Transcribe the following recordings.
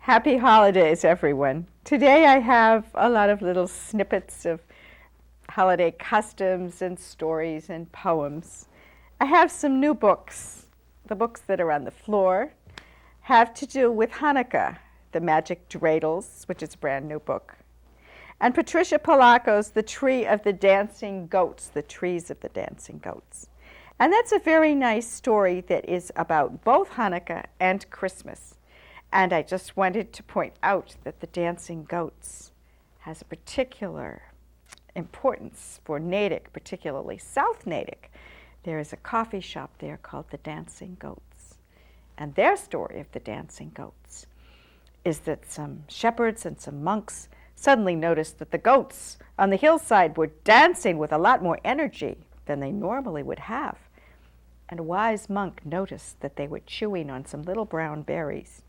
Happy holidays, everyone. Today I have a lot of little snippets of holiday customs and stories and poems. I have some new books. The books that are on the floor have to do with Hanukkah, The Magic Dreidels, which is a brand new book, and Patricia Polacco's The Tree of the Dancing Goats, The Trees of the Dancing Goats. And that's a very nice story that is about both Hanukkah and Christmas. And I just wanted to point out that the dancing goats has a particular importance for Natick, particularly South Natick. There is a coffee shop there called the Dancing Goats. And their story of the dancing goats is that some shepherds and some monks suddenly noticed that the goats on the hillside were dancing with a lot more energy than they normally would have. And a wise monk noticed that they were chewing on some little brown berries,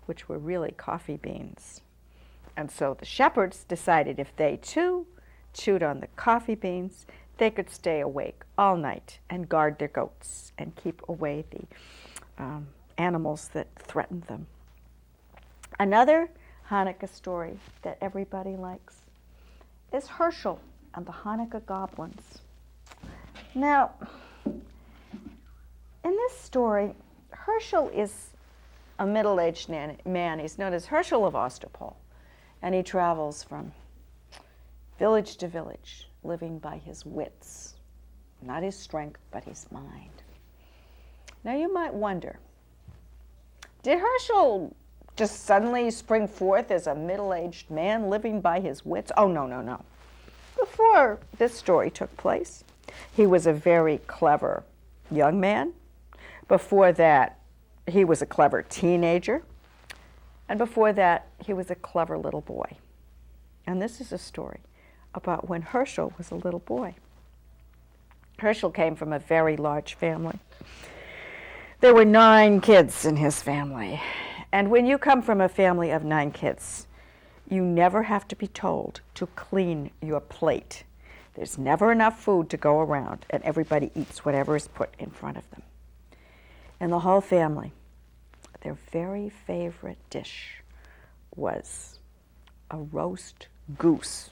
which were really coffee beans. And so the shepherds decided if they too chewed on the coffee beans, they could stay awake all night and guard their goats and keep away the animals that threatened them. Another Hanukkah story that everybody likes is Herschel and the Hanukkah goblins. Now, in this story, Herschel is a middle-aged man. He's known as Herschel of Ostapol, and he travels from village to village, living by his wits, not his strength, but his mind. Now you might wonder, did Herschel just suddenly spring forth as a middle-aged man living by his wits? Oh, no. Before this story took place, he was a very clever young man. Before that, he was a clever teenager, and before that, he was a clever little boy. And this is a story about when Herschel was a little boy. Herschel came from a very large family. There were 9 kids in his family. And when you come from a family of 9 kids, you never have to be told to clean your plate. There's never enough food to go around, and everybody eats whatever is put in front of them. And the whole family, their very favorite dish was a roast goose.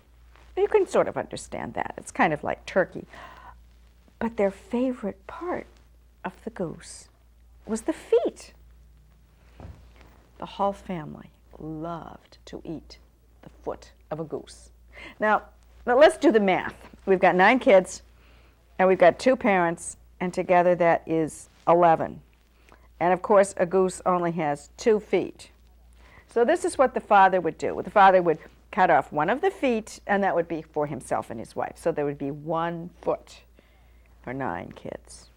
You can sort of understand that. It's kind of like turkey. But their favorite part of the goose was the feet. The whole family loved to eat the foot of a goose. Now let's do the math. We've got 9 kids, and we've got 2 parents, and together that is 11. And of course, a goose only has 2 feet. So this is what the father would do. The father would cut off one of the feet, and that would be for himself and his wife. So there would be 1 foot for 9 kids.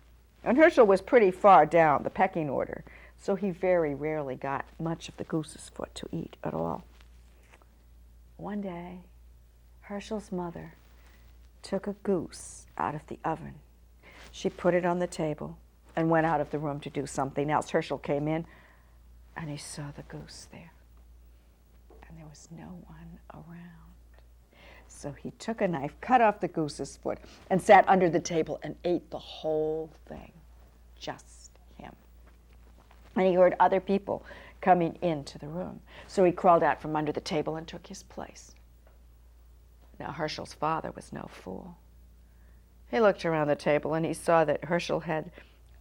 And Herschel was pretty far down the pecking order, so he very rarely got much of the goose's foot to eat at all. One day, Herschel's mother took a goose out of the oven. She put it on the table and went out of the room to do something else. Herschel came in, and he saw the goose there. And there was no one around. So he took a knife, cut off the goose's foot, and sat under the table and ate the whole thing. Just him. And he heard other people coming into the room. So he crawled out from under the table and took his place. Now Herschel's father was no fool. He looked around the table and he saw that Herschel had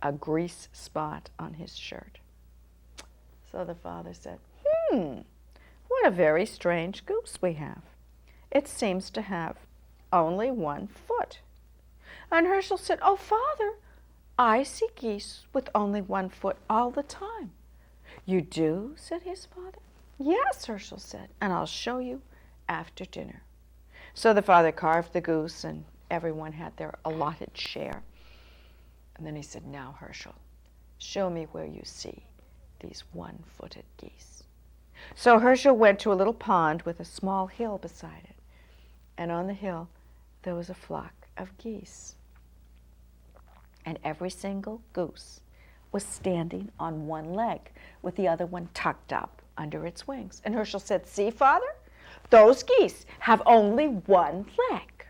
a grease spot on his shirt. So the father said, what a very strange goose we have. It seems to have only 1 foot. And Herschel said, oh, Father, I see geese with only 1 foot all the time. You do? Said his father. Yes, Herschel said, and I'll show you after dinner. So the father carved the goose, and everyone had their allotted share. And then he said, now, Herschel, show me where you see these 1-footed geese. So Herschel went to a little pond with a small hill beside it. And on the hill, there was a flock of geese. And every single goose was standing on 1 leg, with the other one tucked up under its wings. And Herschel said, see, Father, those geese have only 1 leg.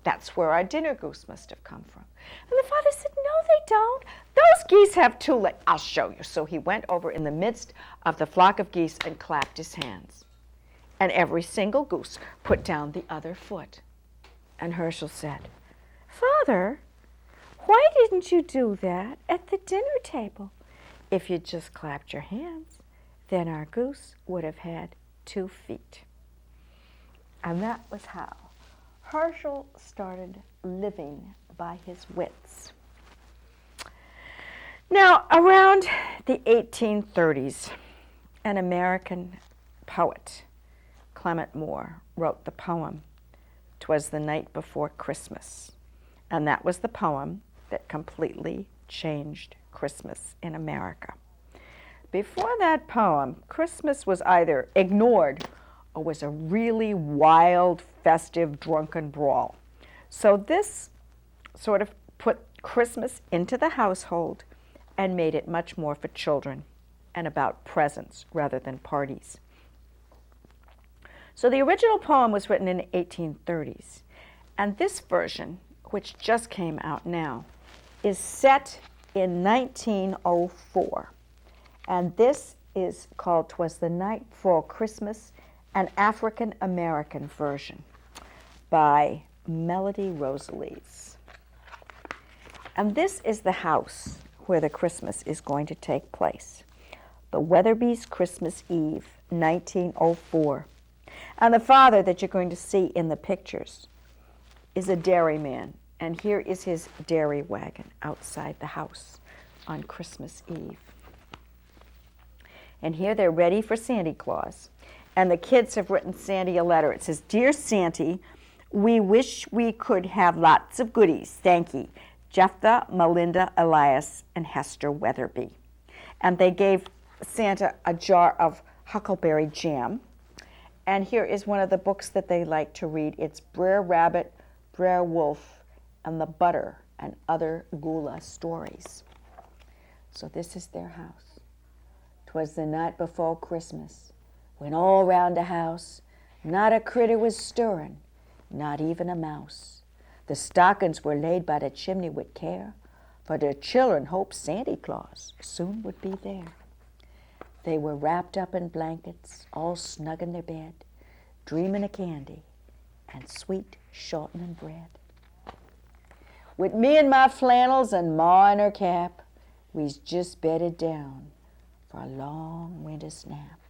That's where our dinner goose must have come from. And the father said, no, they don't. Those geese have two legs. I'll show you. So he went over in the midst of the flock of geese and clapped his hands. And every single goose put down the other foot. And Herschel said, Father, why didn't you do that at the dinner table? If you'd just clapped your hands, then our goose would have had 2 feet. And that was how Herschel started living by his wits. Now, around the 1830s, an American poet, Clement Moore, wrote the poem, "'Twas the Night Before Christmas." And that was the poem that completely changed Christmas in America. Before that poem, Christmas was either ignored or was a really wild, festive, drunken brawl. So this sort of put Christmas into the household and made it much more for children and about presents rather than parties. So the original poem was written in the 1830s, and this version, which just came out now, is set in 1904. And this is called "'Twas the Night Before Christmas," an African-American version by Melody Rosales. And this is the house where the Christmas is going to take place. The Weatherby's Christmas Eve, 1904. And the father that you're going to see in the pictures is a dairyman. And here is his dairy wagon outside the house on Christmas Eve. And here they're ready for Santa Claus. And the kids have written Sandy a letter. It says, "Dear Santy, we wish we could have lots of goodies. Thank ye. Jephthah, Melinda, Elias, and Hester Weatherby." And they gave Santa a jar of huckleberry jam. And here is one of the books that they like to read. It's Brer Rabbit, Brer Wolf, and the Butter and Other Gula Stories. So this is their house. "'Twas the night before Christmas, when all round the house not a critter was stirring, not even a mouse. The stockings were laid by the chimney with care, for the children hoped Santa Claus soon would be there. They were wrapped up in blankets, all snug in their bed, dreaming of candy and sweet shortening bread. With me in my flannels and Ma in her cap, we's just bedded down for a long winter's nap.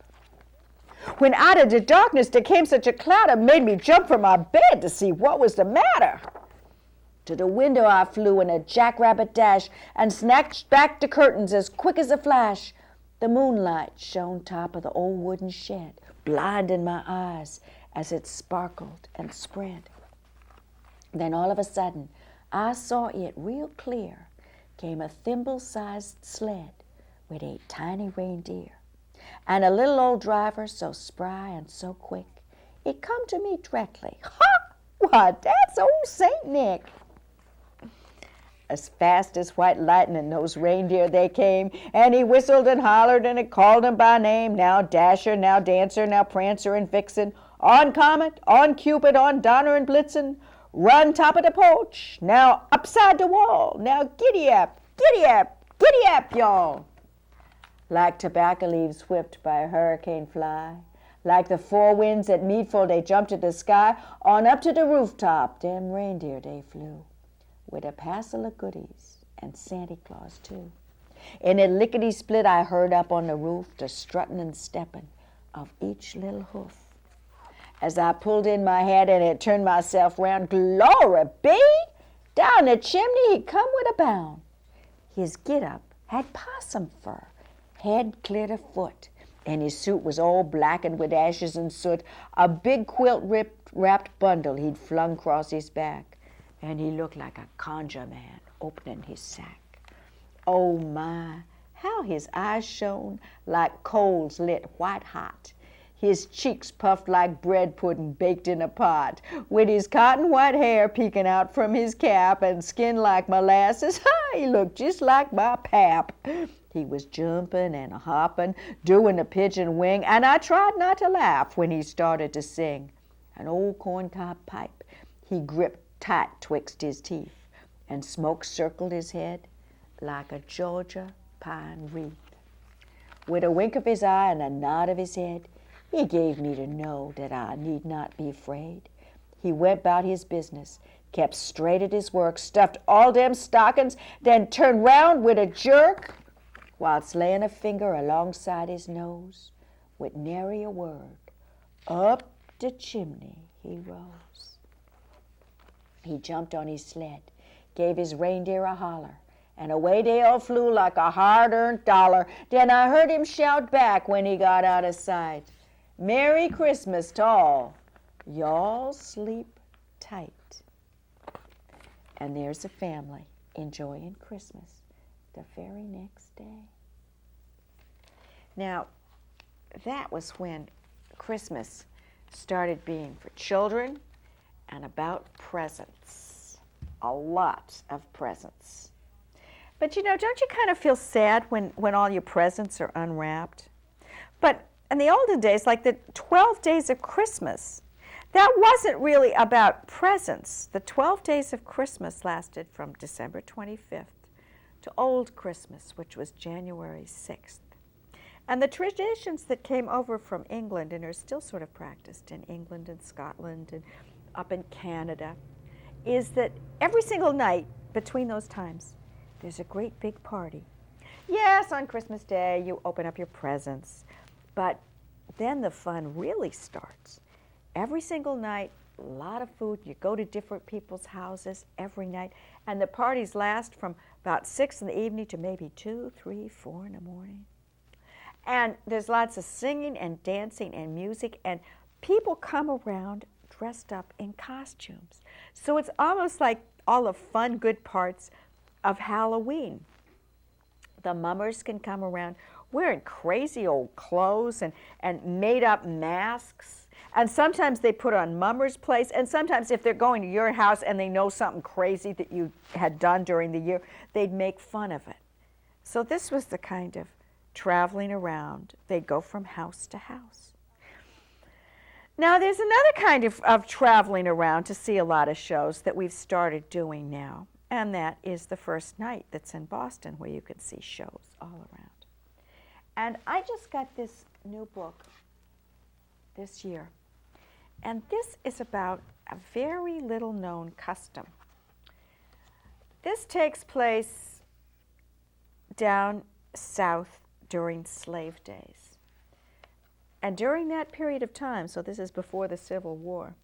When out of the darkness there came such a clatter, made me jump from my bed to see what was the matter. To the window I flew in a jackrabbit dash and snatched back the curtains as quick as a flash. The moonlight shone top of the old wooden shed, blinding my eyes as it sparkled and spread. Then all of a sudden, I saw it real clear. Came a thimble-sized sled with 8 tiny reindeer, and a little old driver so spry and so quick. It come to me directly. Ha! Why, that's old Saint Nick. As fast as white lightning, those reindeer they came, and he whistled and hollered and it called them by name. Now Dasher, now Dancer, now Prancer and Vixen, on Comet, on Cupid, on Donner and Blitzen, run top of the porch, now upside the wall, now giddy up, y'all. Like tobacco leaves whipped by a hurricane fly, like the 4 winds at Meadful, they jumped to the sky, on up to the rooftop, them reindeer they flew, with a passel of goodies and Santa Claus too. In a lickety-split I heard up on the roof the strutting and stepping of each little hoof. As I pulled in my head and had turned myself round, glory be! Down the chimney he come with a bound. His get-up had possum fur, head clear to foot, and his suit was all blackened with ashes and soot. A big quilt-wrapped bundle he'd flung across his back, and he looked like a conjure man opening his sack. Oh my, how his eyes shone like coals lit white hot. His cheeks puffed like bread pudding baked in a pot, with his cotton white hair peeking out from his cap and skin like molasses. He looked just like my pap. He was jumping and hopping, doing a pigeon wing, and I tried not to laugh when he started to sing. An old corncob pipe he gripped tight twixt his teeth, and smoke circled his head like a Georgia pine wreath. With a wink of his eye and a nod of his head, he gave me to know that I need not be afraid. He went about his business, kept straight at his work, stuffed all them stockings, then turned round with a jerk, whilst laying a finger alongside his nose, with nary a word, up the chimney he rose. He jumped on his sled, gave his reindeer a holler, and away they all flew like a hard-earned dollar. Then I heard him shout back when he got out of sight, "Merry Christmas t'all, y'all sleep tight." And there's a family enjoying Christmas the very next day. Now, that was when Christmas started being for children and about presents. A lot of presents. But you know, don't you kind of feel sad when all your presents are unwrapped? But in the olden days, like the 12 days of Christmas, that wasn't really about presents. The 12 days of Christmas lasted from December 25th to Old Christmas, which was January 6th. And the traditions that came over from England and are still sort of practiced in England and Scotland and up in Canada is that every single night between those times, there's a great big party. Yes, on Christmas Day, you open up your presents, but then the fun really starts. Every single night, a lot of food. You go to different people's houses every night, and the parties last from about 6 in the evening to maybe 2, 3, 4 in the morning. And there's lots of singing and dancing and music, and people come around dressed up in costumes. So it's almost like all the fun, good parts of Halloween. The mummers can come around wearing crazy old clothes and made up masks. And sometimes they put on mummers' plates, and sometimes if they're going to your house and they know something crazy that you had done during the year, they'd make fun of it. So this was the kind of traveling around. They'd go from house to house. Now there's another kind of traveling around to see a lot of shows that we've started doing now, and that is the first night that's in Boston, where you can see shows all around. And I just got this new book this year, and this is about a very little known custom. This takes place down south during slave days. And during that period of time, so this is before the Civil War,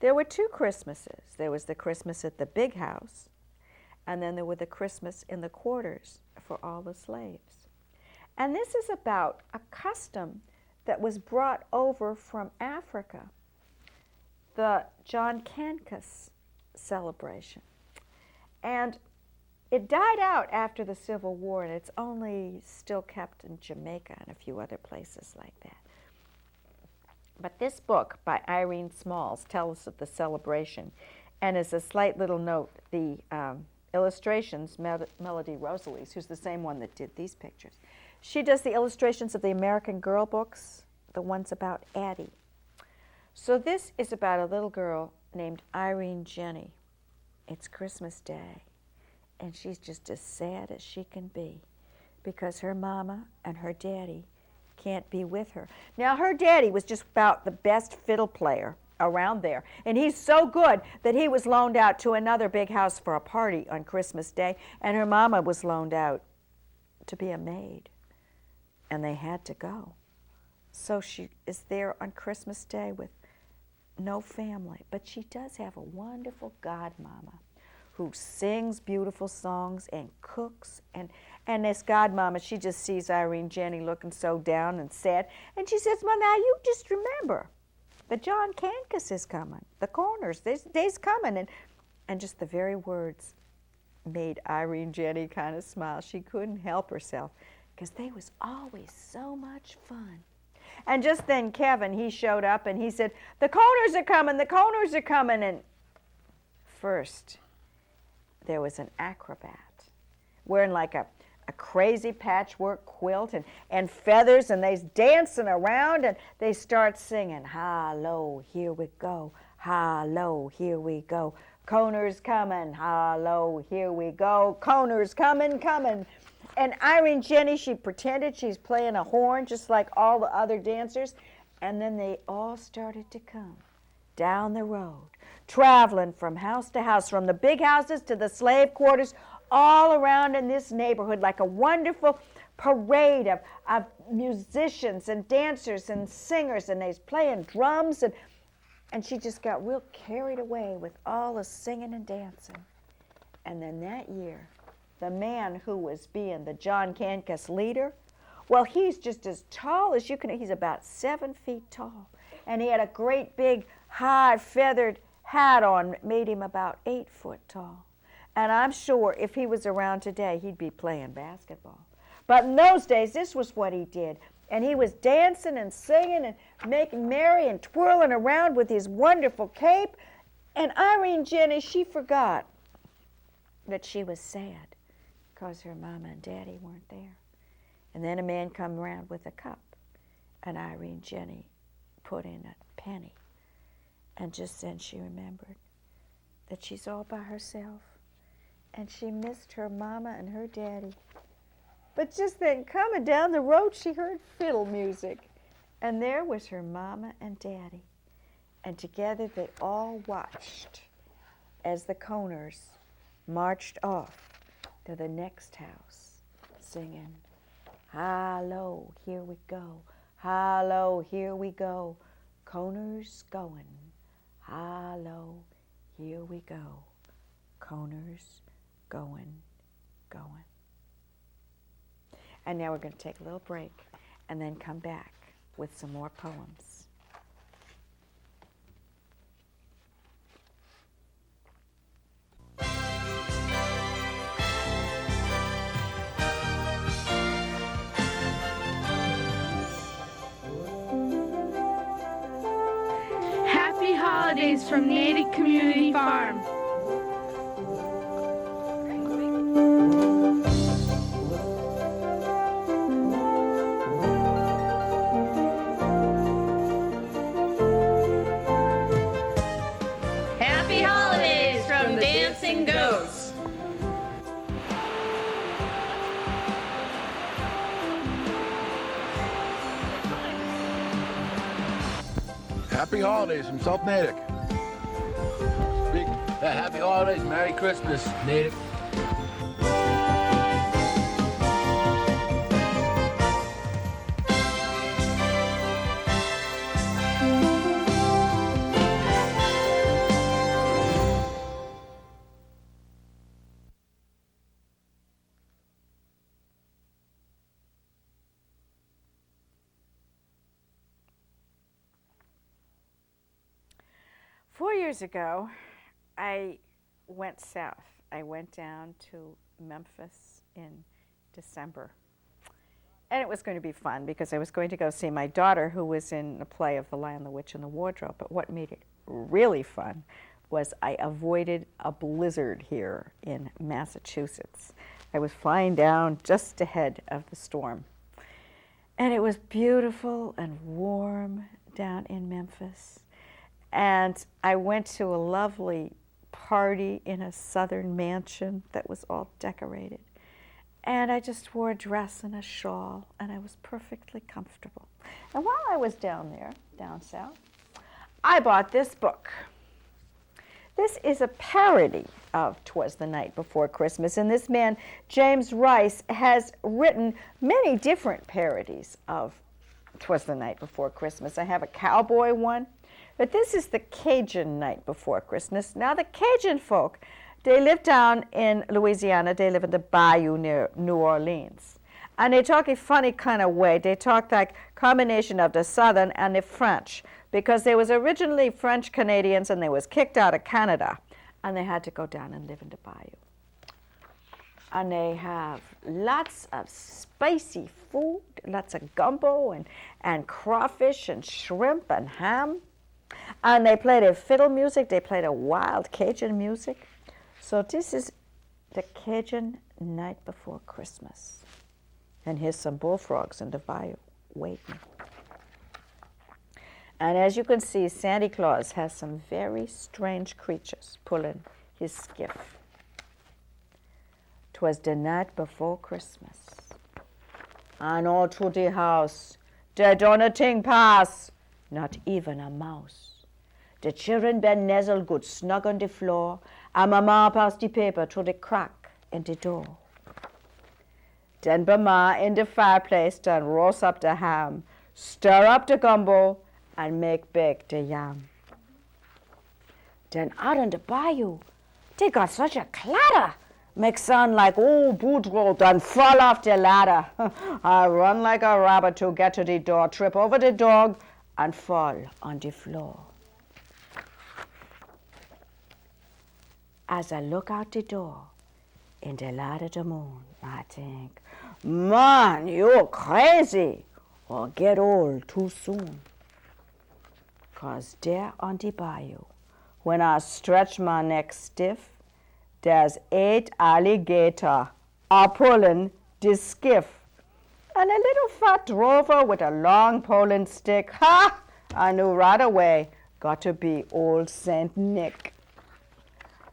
there were 2 Christmases. There was the Christmas at the big house, and then there were the Christmas in the quarters for all the slaves. And this is about a custom that was brought over from Africa, the John Cankus celebration. And it died out after the Civil War, and it's only still kept in Jamaica and a few other places like that. But this book by Irene Smalls tells us of the celebration, and as a slight little note, the illustrations, Melody Rosales, who's the same one that did these pictures, she does the illustrations of the American Girl books, the ones about Addie. So this is about a little girl named Irene Jenny. It's Christmas Day, and she's just as sad as she can be because her mama and her daddy can't be with her. Now, her daddy was just about the best fiddle player around there, and he's so good that he was loaned out to another big house for a party on Christmas Day, and her mama was loaned out to be a maid, and they had to go. So she is there on Christmas Day with no family, but she does have a wonderful godmama who sings beautiful songs and cooks, and this godmama, she just sees Irene Jenny looking so down and sad, and she says, well, now you just remember, the John Cankus is coming, the corners, they's coming, and just the very words made Irene Jenny kind of smile. She couldn't help herself, because they was always so much fun. And just then Kevin, he showed up and he said, the Coners are coming, the Coners are coming. And first, there was an acrobat wearing like a a crazy patchwork quilt and feathers, and they's dancing around, and they start singing, "Hi-lo, here we go, hi-lo, here we go, Coner's coming, hi-lo, here we go, Coner's coming, coming." And Irene Jenny, she pretended she's playing a horn just like all the other dancers, and then they all started to come down the road, traveling from house to house, from the big houses to the slave quarters, all around in this neighborhood, like a wonderful parade of musicians and dancers and singers, and they's playing drums, and she just got real carried away with all the singing and dancing. And then that year, the man who was being the John Kansas leader, well, he's just as tall as you can, he's about 7 feet tall, and he had a great big high feathered hat on that made him about 8 foot tall. And I'm sure if he was around today, he'd be playing basketball. But in those days, this was what he did. And he was dancing and singing and making merry and twirling around with his wonderful cape. And Irene Jenny, she forgot that she was sad because her mama and daddy weren't there. And then a man come around with a cup, and Irene Jenny put in a penny. And just then she remembered that she's all by herself, and she missed her mama and her daddy. But just then, coming down the road, she heard fiddle music, and there was her mama and daddy. And together they all watched as the Coners marched off to the next house, singing, "Hi-lo, here we go, hi-lo, here we go, Coners going, hi-lo, here we go, Coners going, going." And now we're going to take a little break and then come back with some more poems. Happy holidays from Natick Community Farm. Happy holidays from Dancing Goats. Happy holidays from South Natick. Happy holidays, Merry Christmas, Natick. Years ago, I went south. I went down to Memphis in December. And it was going to be fun because I was going to go see my daughter who was in a play of The Lion, the Witch, and the Wardrobe. But what made it really fun was I avoided a blizzard here in Massachusetts. I was flying down just ahead of the storm. And it was beautiful and warm down in Memphis. And I went to a lovely party in a southern mansion that was all decorated. And I just wore a dress and a shawl, and I was perfectly comfortable. And while I was down there, down south, I bought this book. This is a parody of 'Twas the Night Before Christmas, and this man, James Rice, has written many different parodies of 'Twas the Night Before Christmas. I have a cowboy one. But this is the Cajun Night Before Christmas. Now, the Cajun folk, they live down in Louisiana. They live in the bayou near New Orleans. And they talk a funny kind of way. They talk like combination of the Southern and the French, because they was originally French Canadians, and they was kicked out of Canada, and they had to go down and live in the bayou. And they have lots of spicy food, lots of gumbo and crawfish and shrimp and ham. And they play their fiddle music. They play the wild Cajun music. So this is the Cajun night before Christmas. And here's some bullfrogs in the bayou waiting. And as you can see, Santa Claus has some very strange creatures pulling his skiff. 'Twas the night before Christmas. And all to the house, there don't a thing pass, not even a mouse. The children been nestled good snug on the floor, and Mama passed the paper through the crack in the door. Then Mama in the fireplace done roast up the ham, stir up the gumbo, and make bake the yam. Then out on the bayou, they got such a clatter, make sound like old Boudreaux done fall off the ladder. I run like a rabbit to get to the door, trip over the dog, and fall on the floor. As I look out the door, in the light of the moon, I think, man, you're crazy, or get old too soon. 'Cause there on the bayou, when I stretch my neck stiff, there's 8 alligator a pulling the skiff. And a little fat drover with a long pole stick. Ha! I knew right away, got to be old Saint Nick.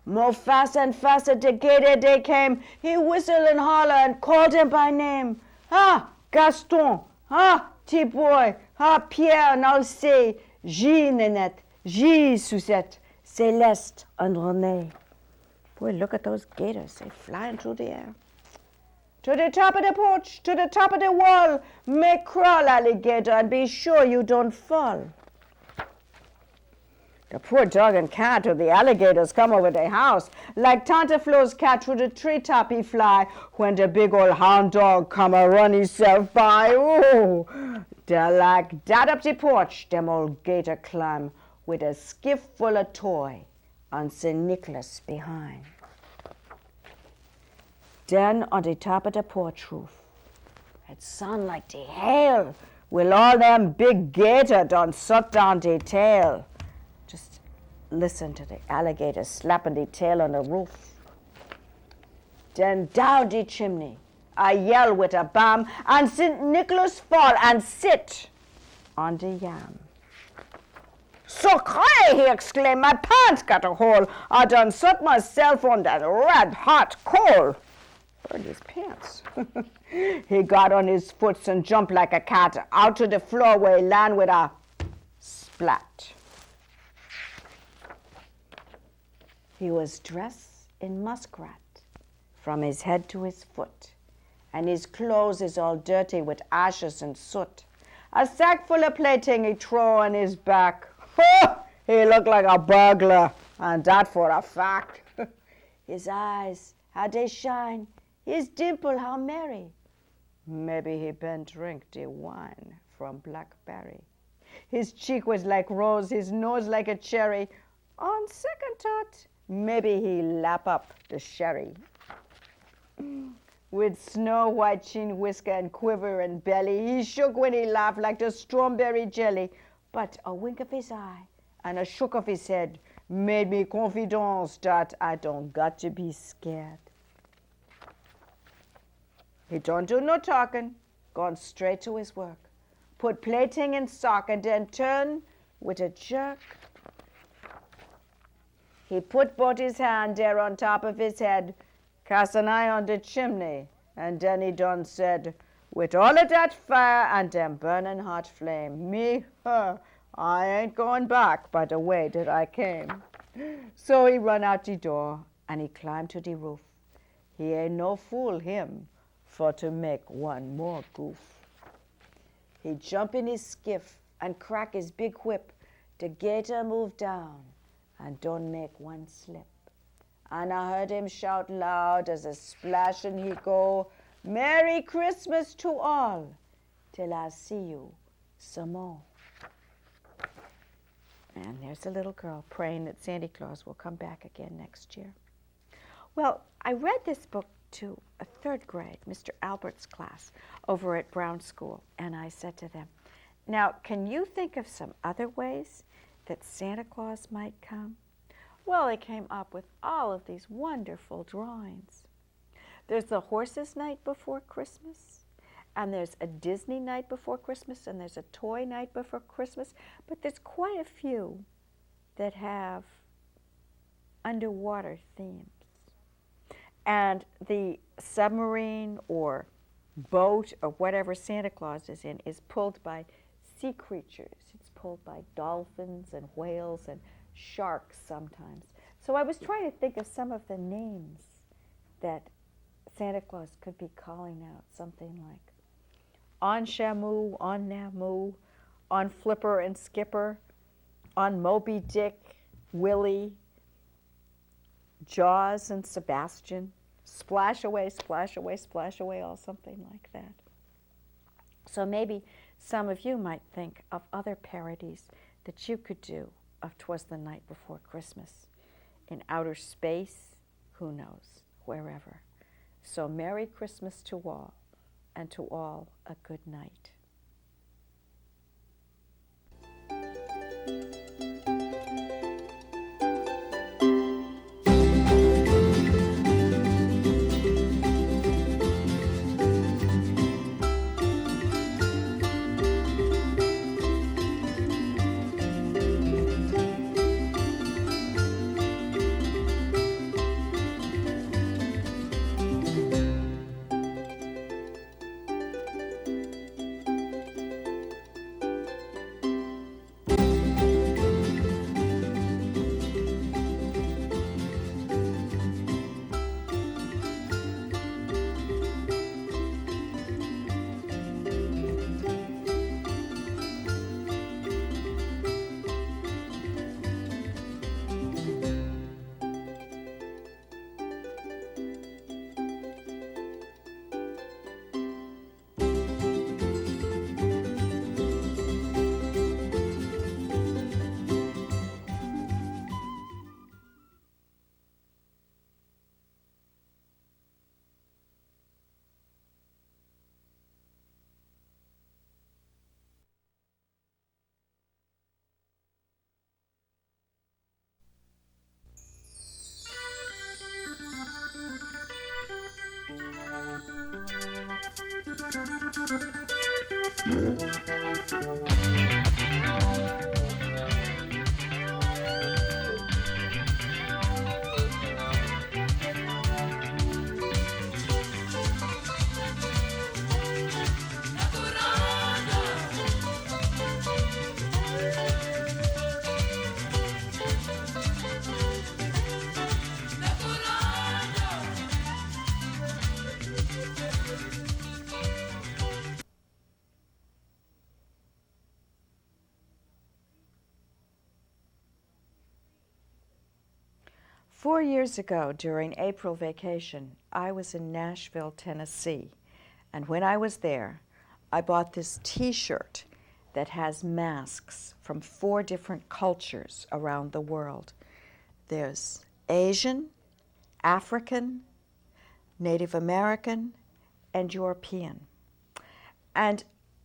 More fast and faster the gator they came. He whistled and hollered and called him by name. Ah, Gaston, ah, T-boy, ah, Pierre and Alcée, Jean Nanette, Gilles Suzette, Céleste and René. Boy, look at those gators, they flying through the air. To the top of the porch, to the top of the wall, make crawl, alligator, and be sure you don't fall. The poor dog and cat of the alligators come over the house. Like Tante Flo's cat through the treetop he fly, when the big old hound dog come a run himself by. Ooh, they're like that up the porch, them old gator climb, with a skiff full of toy, and St. Nicholas behind. Then on the top of the porch roof, it sound like the hail, with all them big gator done suck down the tail. Just listen to the alligator slapping the tail on the roof. Then down the chimney, I yell with a bam, and St. Nicholas fall and sit on the yam. Sacre, he exclaimed, my pants got a hole. I done set myself on that red hot coal. Burned his pants. He got on his foots and jumped like a cat out to the floor where he land with a splat. He was dressed in muskrat from his head to his foot, and his clothes is all dirty with ashes and soot. A sack full of plaything he throw on his back. He looked like a burglar, and that for a fact. His eyes, how they shine, his dimple, how merry. Maybe he been drink the wine from blackberry. His cheek was like rose, his nose like a cherry. On second thought, maybe he lap up the sherry. With snow-white chin whisker and quiver and belly, he shook when he laughed like the strawberry jelly. But a wink of his eye and a shook of his head made me confidence that I don't got to be scared. He don't do no talking, gone straight to his work. Put plaything in sock and then turn with a jerk. He put both his hand there on top of his head, cast an eye on the chimney, and then he done said, with all of that fire and them burning hot flame, I ain't going back by the way that I came. So he run out the door and he climbed to the roof. He ain't no fool, him, for to make one more goof. He jump in his skiff and crack his big whip. The gator moved down and don't make one slip. And I heard him shout loud as a splashing he go, Merry Christmas to all, till I see you some more. And there's a little girl praying that Santa Claus will come back again next year. Well, I read this book to a 3rd grade, Mr. Albert's class, over at Brown School, and I said to them, now, can you think of some other ways that Santa Claus might come? Well, they came up with all of these wonderful drawings. There's the horse's night before Christmas, and there's a Disney night before Christmas, and there's a toy night before Christmas, but there's quite a few that have underwater themes. And the submarine or boat or whatever Santa Claus is in is pulled by sea creatures. It's pulled by dolphins and whales and sharks sometimes. So I was trying to think of some of the names that Santa Claus could be calling out, something like on Shamu, on Namu, on Flipper and Skipper, on Moby Dick, Willie, Jaws and Sebastian, splash away, splash away, splash away, all something like that. So maybe some of you might think of other parodies that you could do of 'Twas the Night Before Christmas. In outer space, who knows, wherever. So Merry Christmas to all, and to all a good night. Four years ago, during April vacation, I was in Nashville, Tennessee. And when I was there, I bought this T-shirt that has masks from 4 different cultures around the world. There's Asian, African, Native American, and European. And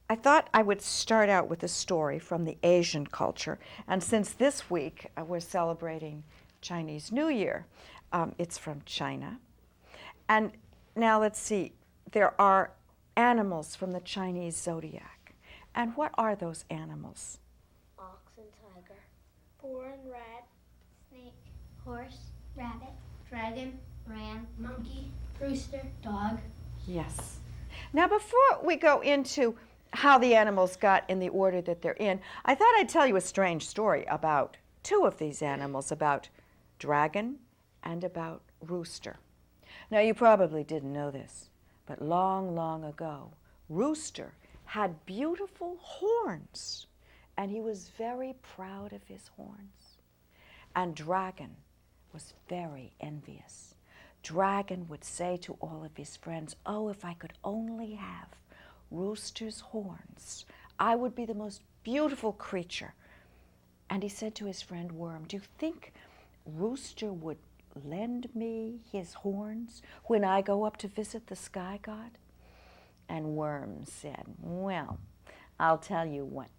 I thought I would start out with a story from the Asian culture. And since this week we're celebrating Chinese New Year, it's from China. And now let's see, there are animals from the Chinese zodiac. And what are those animals? Ox and tiger. Boar and rat. Snake. Horse. Rabbit. Dragon. Ram. Monkey. Rooster. Dog. Yes. Now before we go into how the animals got in the order that they're in, I thought I'd tell you a strange story about 2 of these animals, about dragon and about rooster. Now you probably didn't know this, but long, long ago, rooster had beautiful horns, and he was very proud of his horns. And dragon was very envious. Dragon would say to all of his friends, "Oh, if I could only have rooster's horns, I would be the most beautiful creature." And he said to his friend Worm, "Do you think Rooster would lend me his horns when I go up to visit the sky god?" And Worm said, "Well, I'll tell you what,